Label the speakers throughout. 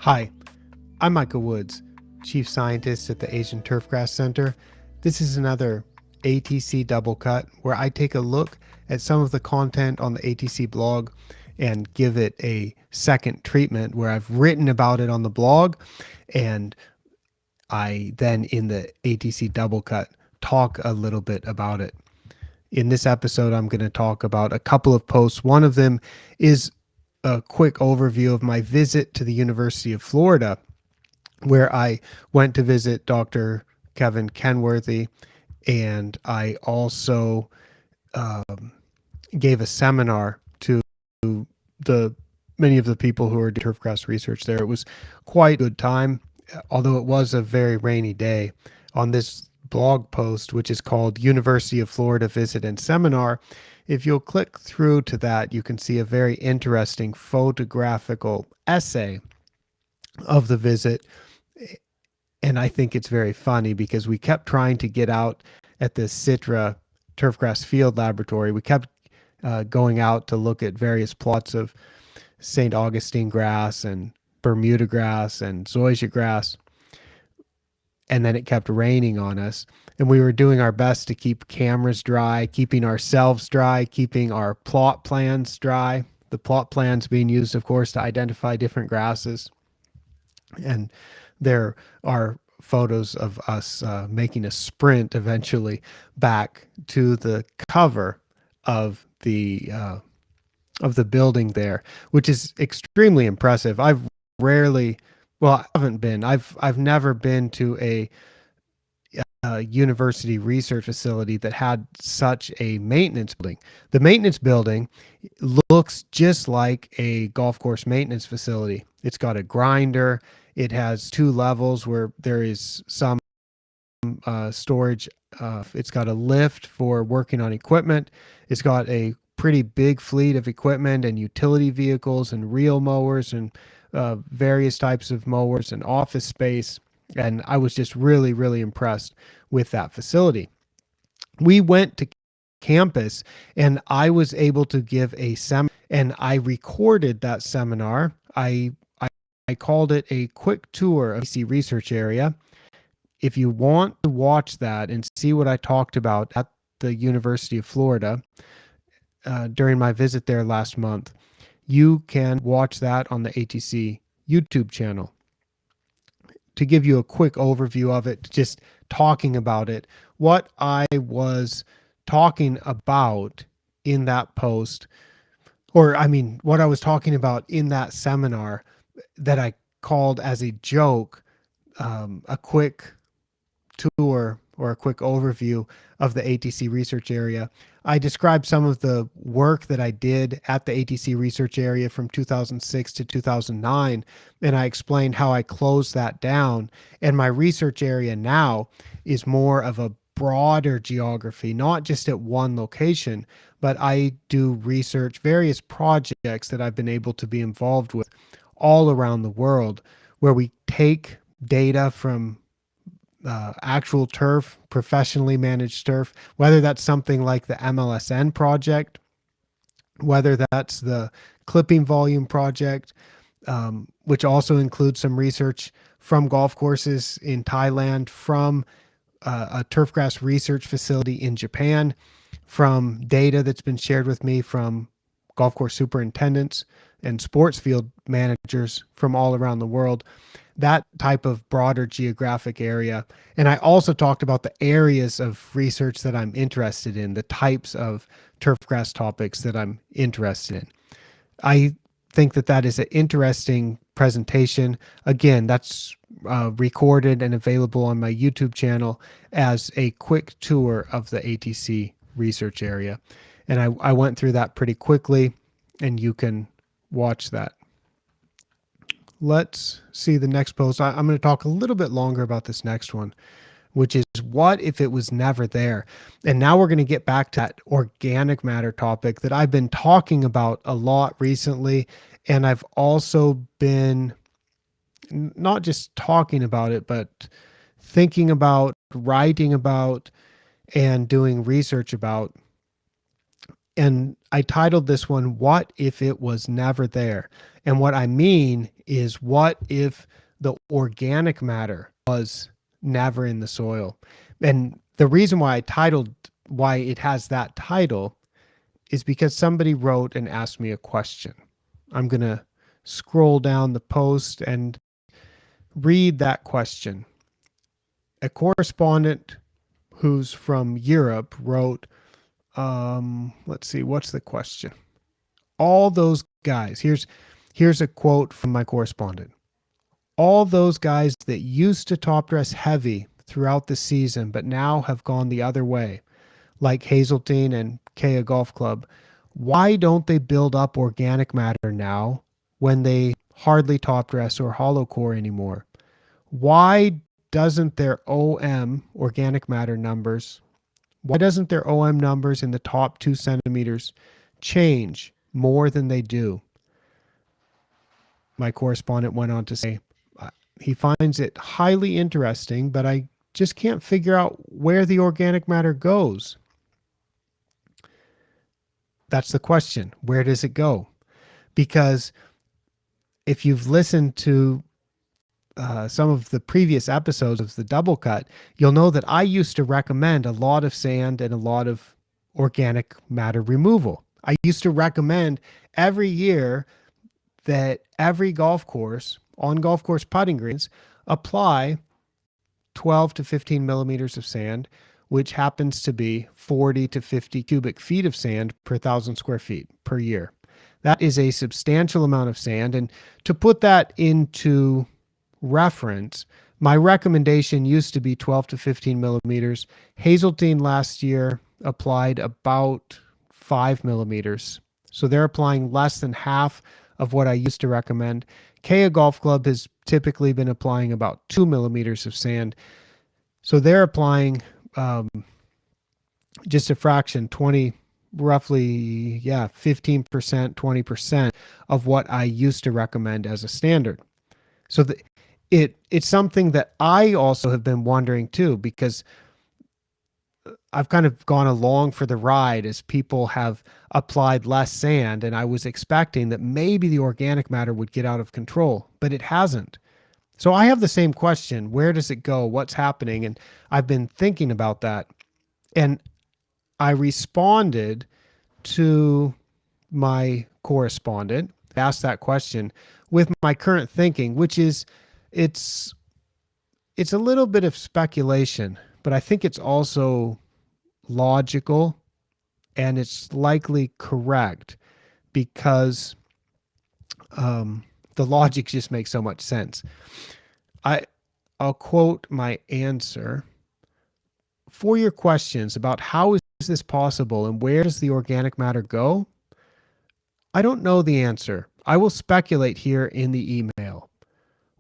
Speaker 1: Hi, I'm Michael Woods, Chief Scientist at the Asian Turfgrass Center. This is another ATC Doublecut where I take a look at some of the content on the ATC blog and give it a second treatment where I've written about it on the blog and I then in the ATC Doublecut talk a little bit about it. In this episode, I'm going to talk about a couple of posts. One of them is a quick overview of my visit to the University of Florida, where I went to visit Dr. Kevin Kenworthy, and I also gave a seminar to the many of the people who are doing turfgrass research there. It was quite a good time, although it was a very rainy day. On this blog post, which is called University of Florida Visit and Seminar, if you'll click through to that, you can see a very interesting photographical essay of the visit. And I think it's very funny because we kept trying to get out at the Citra Turfgrass Field Laboratory. We kept going out to look at various plots of St. Augustine grass and Bermuda grass and zoysia grass. And then it kept raining on us. And we were doing our best to keep cameras dry, keeping ourselves dry, keeping our plot plans dry. The plot plans being used, of course, to identify different grasses. And there are photos of us making a sprint eventually back to the cover of the building there, which is extremely impressive. I've rarely, well, I haven't been. I've never been to a university research facility that had such a maintenance building. The maintenance building looks just like a golf course maintenance facility. It's got a grinder. It has two levels where there is some storage. It's got a lift for working on equipment. It's got a pretty big fleet of equipment and utility vehicles and reel mowers and various types of mowers and office space. And I was just really, really impressed with that facility. We went to campus and I was able to give a seminar, and I recorded that seminar. I called it a quick tour of the research area. If you want to watch that and see what I talked about at the University of Florida during my visit there last month, you can watch that on the ATC YouTube channel. To give you a quick overview of it, just talking about it, what I was talking about in that post, or I mean, what I was talking about in that seminar that I called as a joke, a quick tour or a quick overview of the ATC research area. I described some of the work that I did at the ATC research area from 2006 to 2009, and I explained how I closed that down. And my research area now is more of a broader geography, not just at one location, but I do research, various projects that I've been able to be involved with all around the world, where we take data from actual turf, professionally managed turf, whether that's something like the MLSN project, whether that's the clipping volume project, which also includes some research from golf courses in Thailand, from a turfgrass research facility in Japan, from data that's been shared with me from golf course superintendents and sports field managers from all around the world, that type of broader geographic area. And I also talked about the areas of research that I'm interested in, the types of turfgrass topics that I'm interested in. I think that that is an interesting presentation. Again, that's recorded and available on my YouTube channel as a quick tour of the ATC research area. And I went through that pretty quickly, and you can watch that. Let's see the next post. I'm going to talk a little bit longer about this next one, which is what if it was never there? And now we're going to get back to that organic matter topic that I've been talking about a lot recently. And I've also been not just talking about it, but thinking about, writing about, and doing research about. And I titled this one, What If It Was Never There? And what I mean is, what if the organic matter was never in the soil? And the reason why why it has that title is because somebody wrote and asked me a question. I'm going to scroll down the post and read that question. A correspondent who's from Europe wrote, let's see, what's the question? All those guys, here's a quote from my correspondent. All those guys that used to top dress heavy throughout the season, but now have gone the other way, like Hazeltine and Kea Golf Club, why don't they build up organic matter now when they hardly top dress or hollow core anymore? Why doesn't their OM, organic matter numbers, why doesn't their OM numbers in the top 2 centimeters change more than they do? My correspondent went on to say he finds it highly interesting, but I just can't figure out where the organic matter goes. That's the question. Where does it go? Because if you've listened to some of the previous episodes of the Double Cut, you'll know that I used to recommend a lot of sand and a lot of organic matter removal. I used to recommend every year that every golf course, on golf course putting greens, apply 12 to 15 millimeters of sand, which happens to be 40 to 50 cubic feet of sand per 1,000 square feet per year. That is a substantial amount of sand. And to put that into reference, my recommendation used to be 12 to 15 millimeters. Hazeltine last year applied about 5 millimeters. So they're applying less than half of what I used to recommend. Kea Golf Club has typically been applying about 2 millimeters of sand. So they're applying just a fraction, 20, roughly, 15%, 20% of what I used to recommend as a standard. So it's something that I also have been wondering too, because I've kind of gone along for the ride as people have applied less sand, and I was expecting that maybe the organic matter would get out of control, but it hasn't. So I have the same question. Where does it go? What's happening? And I've been thinking about that. And I responded to my correspondent, asked that question with my current thinking, which is it's a little bit of speculation, but I think it's also logical and it's likely correct because the logic just makes so much sense. I'll quote my answer. For your questions about how is this possible and where does the organic matter go, I don't know the answer. I will speculate here in the email.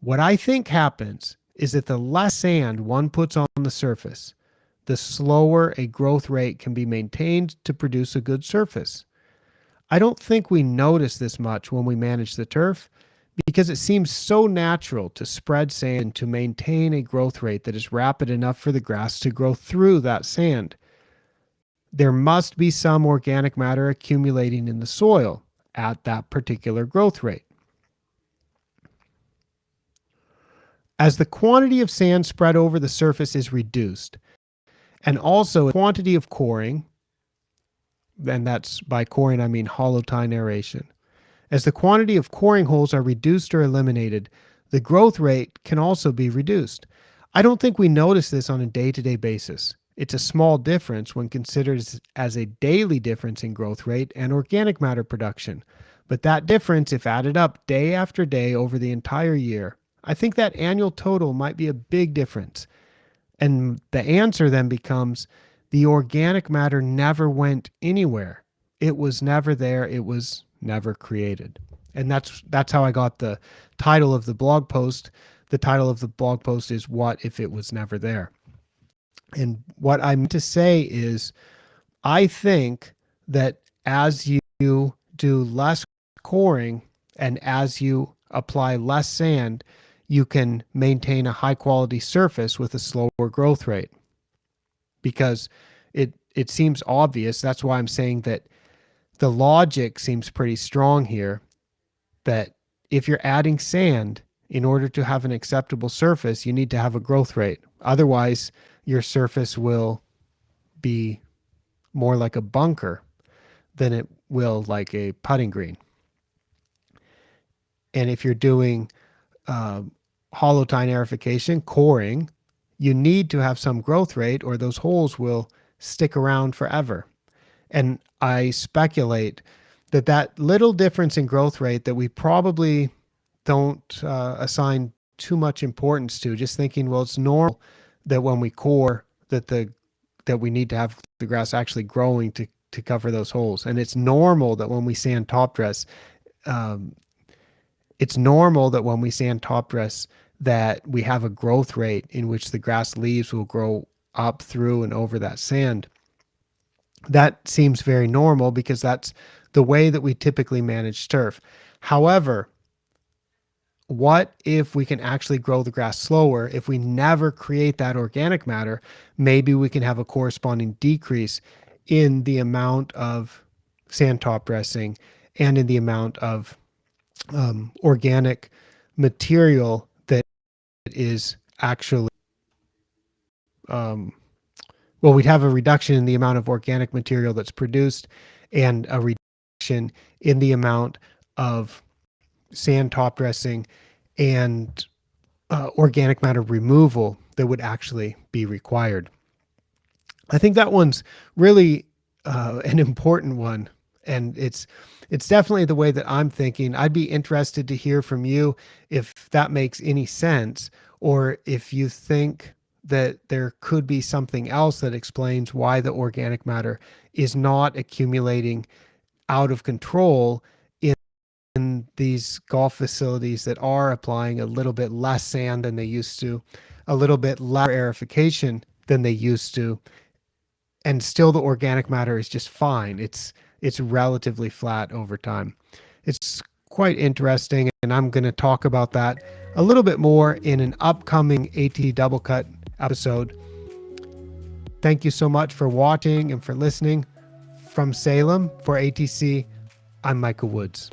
Speaker 1: What I think happens is that the less sand one puts on the surface, the slower a growth rate can be maintained to produce a good surface. I don't think we notice this much when we manage the turf because it seems so natural to spread sand to maintain a growth rate that is rapid enough for the grass to grow through that sand. There must be some organic matter accumulating in the soil at that particular growth rate. As the quantity of sand spread over the surface is reduced, and also the quantity of coring, and that's by coring I mean hollow tine aeration. As the quantity of coring holes are reduced or eliminated, the growth rate can also be reduced. I don't think we notice this on a day-to-day basis. It's a small difference when considered as a daily difference in growth rate and organic matter production. But that difference, if added up day after day over the entire year, I think that annual total might be a big difference. And the answer then becomes the organic matter never went anywhere. It was never there. It was never created. And that's how I got the title of the blog post. The title of the blog post is What If It Was Never There? And what I meant to say is I think that as you do less coring and as you apply less sand, you can maintain a high quality surface with a slower growth rate because it seems obvious. That's why I'm saying that the logic seems pretty strong here that if you're adding sand, in order to have an acceptable surface, you need to have a growth rate. Otherwise, your surface will be more like a bunker than it will like a putting green. And if you're doing hollow tine aerification, coring, you need to have some growth rate or those holes will stick around forever. And I speculate that that little difference in growth rate that we probably don't assign too much importance to, just thinking, well, it's normal that when we core that we need to have the grass actually growing to cover those holes. And it's normal that when we sand top dress, um, that we have a growth rate in which the grass leaves will grow up through and over that sand. That seems very normal because that's the way that we typically manage turf. However, what if we can actually grow the grass slower? If we never create that organic matter, maybe we can have a corresponding decrease in the amount of sand top dressing and in the amount of organic material that is actually, well, we'd have a reduction in the amount of organic material that's produced and a reduction in the amount of sand top dressing and organic matter removal that would actually be required. I think that one's really an important one, and it's definitely the way that I'm thinking. I'd be interested to hear from you if that makes any sense, or if you think that there could be something else that explains why the organic matter is not accumulating out of control in these golf facilities that are applying a little bit less sand than they used to, a little bit less aerification than they used to, and still the organic matter is just fine. It's relatively flat over time. It's quite interesting, and I'm going to talk about that a little bit more in an upcoming ATC Doublecut episode. Thank you so much for watching and for listening. From Salem for ATC, I'm Michael Woods.